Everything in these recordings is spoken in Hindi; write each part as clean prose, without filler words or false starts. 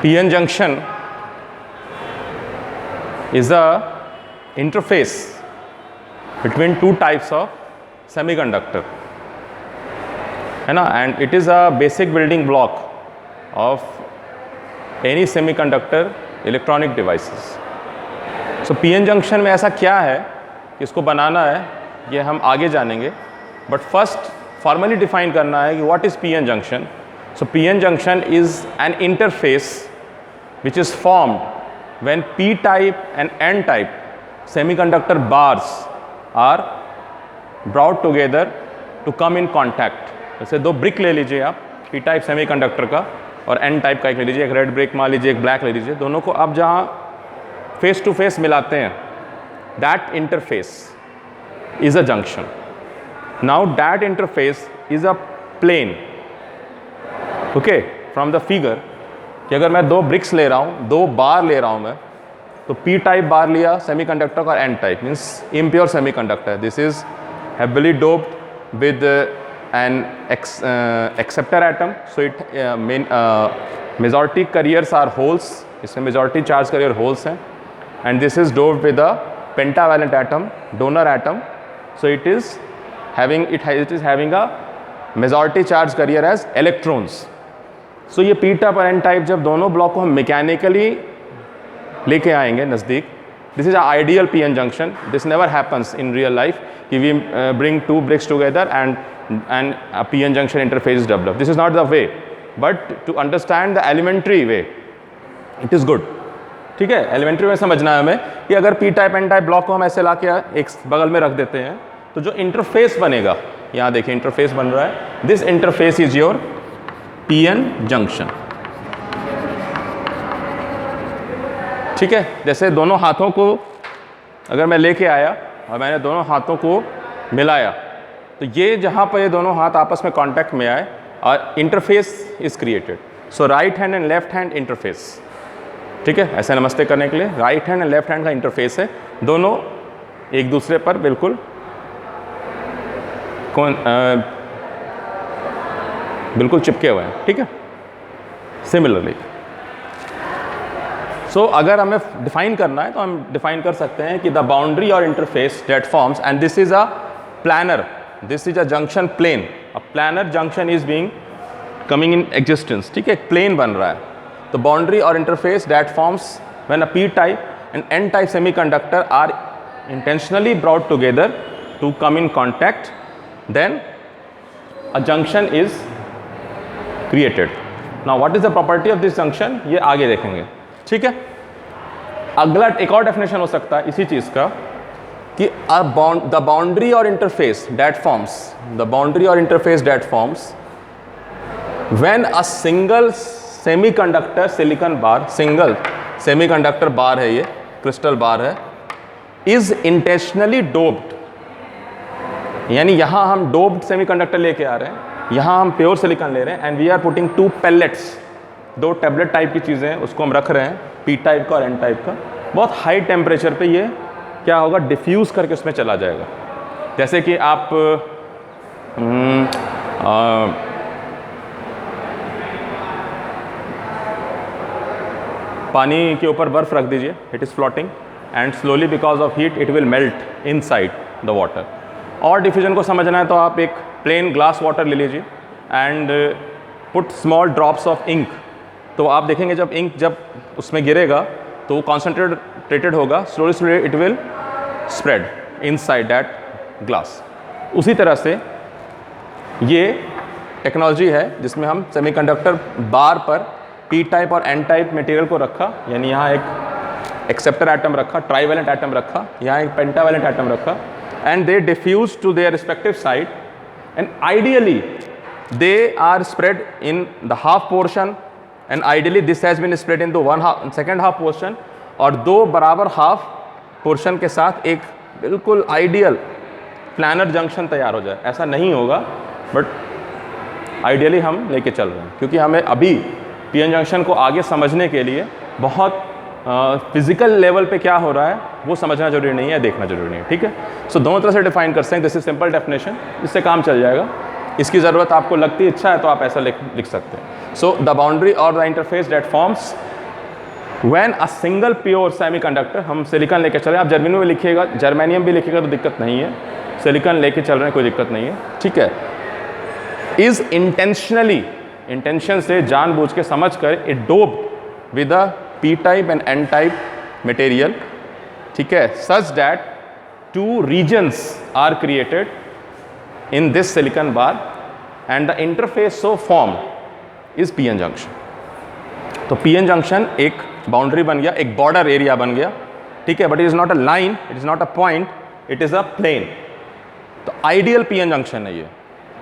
PN junction is a interface between two types of semiconductor, है ना, and it is a basic building block of any semiconductor electronic devices. So PN junction में ऐसा क्या है कि इसको बनाना है, ये हम आगे जानेंगे, but first formally define करना है कि what is PN junction. So PN junction is an interface which is formed when P-type and N-type semiconductor bars are brought together to come in contact. जैसे दो ब्रिक ले लीजिए आप, P-type सेमीकंडक्टर का और N-type का एक ले लीजिए, एक रेड ब्रिक मान लीजिए, एक ब्लैक ले लीजिए, दोनों को आप जहाँ फेस टू फेस मिलाते हैं, that interface is a junction. Now that interface is a plane. Okay, from the figure कि अगर मैं दो ब्रिक्स ले रहा हूँ, दो बार ले रहा हूँ मैं, तो P टाइप बार लिया सेमीकंडक्टर का, N type means impure semiconductor. This is heavily doped with an acceptor atom, so it majority carriers are holes, इसमें majority charge carrier holes हैं, and this is doped with a pentavalent atom, donor atom, so it is having a majority charge carrier as electrons. So ये P टाइप और N टाइप जब दोनों ब्लॉक को हम मैकेनिकली लेके आएंगे नज़दीक, this is ideal PN junction. This never happens in real life कि we bring two bricks together and PN junction interface is develop. This is not the way, but to understand the elementary way it is good. ठीक है, एलिमेंट्री में समझना है हमें कि अगर P type N type block को हम ऐसे ला के एक बगल में रख देते हैं तो जो इंटरफेस बनेगा, यहाँ देखिए इंटरफेस बन रहा है, this interface is your PN junction. ठीक है, जैसे दोनों हाथों को अगर मैं लेके आया और मैंने दोनों हाथों को मिलाया, तो ये जहाँ पर ये दोनों हाथ आपस में कांटेक्ट में आए और interface is created. So right hand and left hand interface. ठीक है, ऐसे नमस्ते करने के लिए right hand and left hand का इंटरफेस है, दोनों एक दूसरे पर बिल्कुल बिल्कुल चिपके हुए हैं. ठीक है, सिमिलरली सो अगर हमें डिफाइन करना है तो हम डिफाइन कर सकते हैं कि द बाउंड्री और interface that forms, and this is a planar, this is a junction plane. A planar junction is being coming in existence. ठीक है, एक प्लेन बन रहा है. तो बाउंड्री और interface that forms when a P type and N type semiconductor are intentionally brought together to come in contact, then a junction is created. Now what is the property of this junction, ये आगे देखेंगे. ठीक है, अगला एक और डेफिनेशन हो सकता है इसी चीज का कि द बाउंड्री और interface that forms, the boundary और interface that forms when a single semiconductor silicon bar, single semiconductor bar है, ये क्रिस्टल बार है, इज इंटेंशनली डोप्ड. यानी यहां हम डोप्ड सेमीकंडक्टर लेके आ रहे हैं, यहाँ हम प्योर सिलिकॉन ले रहे हैं, and we are putting two pellets, दो टेबलेट टाइप की चीज़ें हैं, उसको हम रख रहे हैं, P टाइप का और N टाइप का. बहुत हाई टेम्परेचर पे ये क्या होगा, डिफ्यूज़ करके उसमें चला जाएगा. जैसे कि आप पानी के ऊपर बर्फ़ रख दीजिए, it is floating and slowly because of heat it will melt inside the water. और डिफ्यूजन को समझना है तो आप एक प्लेन ग्लास वाटर ले लीजिए and put small drops of ink. तो आप देखेंगे जब इंक जब उसमें गिरेगा तो वो कॉन्सेंट्रेटेड होगा, slowly slowly it will spread inside that glass. उसी तरह से ये टेक्नोलॉजी है जिसमें हम सेमीकंडक्टर बार पर P टाइप और N टाइप मटेरियल को रखा, यानी यहाँ एक एक्सेप्टर एटम रखा, ट्राइवेलेंट एटम रखा, यहाँ एक पेंटावेलेंट एटम रखा, and they diffuse to their respective side, and ideally they are spread in the half portion, and ideally this has been spread into second half portion, और दो बराबर हाफ पोर्शन के साथ एक बिल्कुल आइडियल प्लानर जंक्शन तैयार हो जाए. ऐसा नहीं होगा, बट आइडियली हम लेके चल रहे हैं, क्योंकि हमें अभी PN जंक्शन को आगे समझने के लिए बहुत फिजिकल लेवल पे क्या हो रहा है वो समझना जरूरी नहीं है, देखना जरूरी नहीं है. ठीक है, सो दोनों तरह से डिफाइन कर सकते हैं. दिस इज सिंपल डेफिनेशन, इससे काम चल जाएगा. इसकी ज़रूरत आपको लगती है, इच्छा है तो आप ऐसा लिख सकते हैं। सो द बाउंड्री और the interface that forms when a single pure semiconductor, हम सिलिकॉन लेके चल रहे हैं, आप जर्मेनियम भी लिखिएगा, जर्मेनियम भी लिखिएगा तो दिक्कत नहीं है, सिलिकॉन लेके चल रहे हैं कोई दिक्कत नहीं है, ठीक है। इज इंटेंशनली, इंटेंशन से जानबूझ के समझ कर, it doped with a P type and N type material, ठीक है, such that two regions are created in this silicon bar and the interface so formed is P N junction. तो पी एन जंक्शन एक बाउंड्री बन गया, एक बॉर्डर एरिया बन गया, ठीक है, but it is not a line, it is not a point, it is a plane. तो आइडियल पी एन जंक्शन है ये।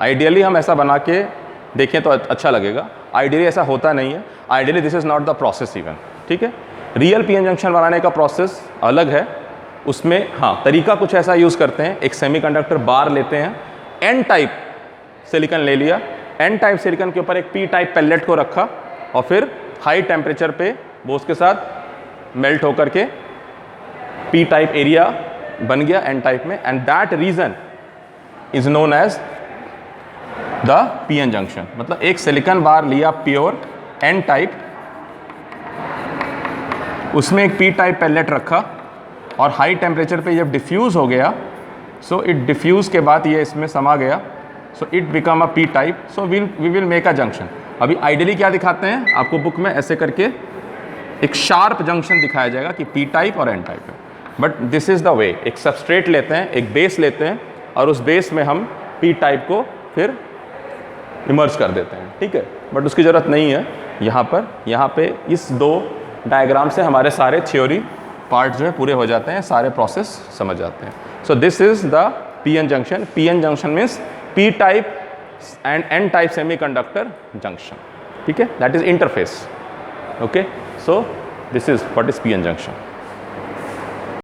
आइडियली हम ऐसा बना के देखें तो अच्छा लगेगा, आइडियली ऐसा होता नहीं है, ideally this is not the process even, ठीक है। रियल पी एन जंक्शन बनाने का प्रोसेस अलग है, उसमें हाँ तरीका कुछ ऐसा यूज़ करते हैं, एक सेमीकंडक्टर बार लेते हैं, एन टाइप सिलिकॉन ले लिया, एन टाइप सिलिकॉन के ऊपर एक पी टाइप पेलेट को रखा और फिर हाई टेम्परेचर पे वो उसके साथ मेल्ट होकर के पी टाइप एरिया बन गया एन टाइप में, and that region is known as the P N junction. मतलब एक सिलिकॉन बार लिया प्योर एन टाइप, उसमें एक पी टाइप पेलेट रखा और हाई टेम्परेचर पे जब डिफ्यूज़ हो गया, सो इट डिफ्यूज़ के बाद ये इसमें समा गया, so it become a P type, so we will make a junction. अभी आइडियली क्या दिखाते हैं आपको बुक में, ऐसे करके एक शार्प जंक्शन दिखाया जाएगा कि पी टाइप और एन टाइप है, but this is the way. एक सबस्ट्रेट लेते हैं, एक बेस लेते हैं और उस बेस में हम पी टाइप को फिर इमर्ज कर देते हैं, ठीक है, बट उसकी ज़रूरत नहीं है यहाँ पे इस दो डायग्राम से हमारे सारे थ्योरी पार्ट जो है पूरे हो जाते हैं, सारे प्रोसेस समझ जाते हैं। So this is the P N junction. P N junction means P type and N type semiconductor junction, ठीक है, that is interface, okay. So this is what is P N junction.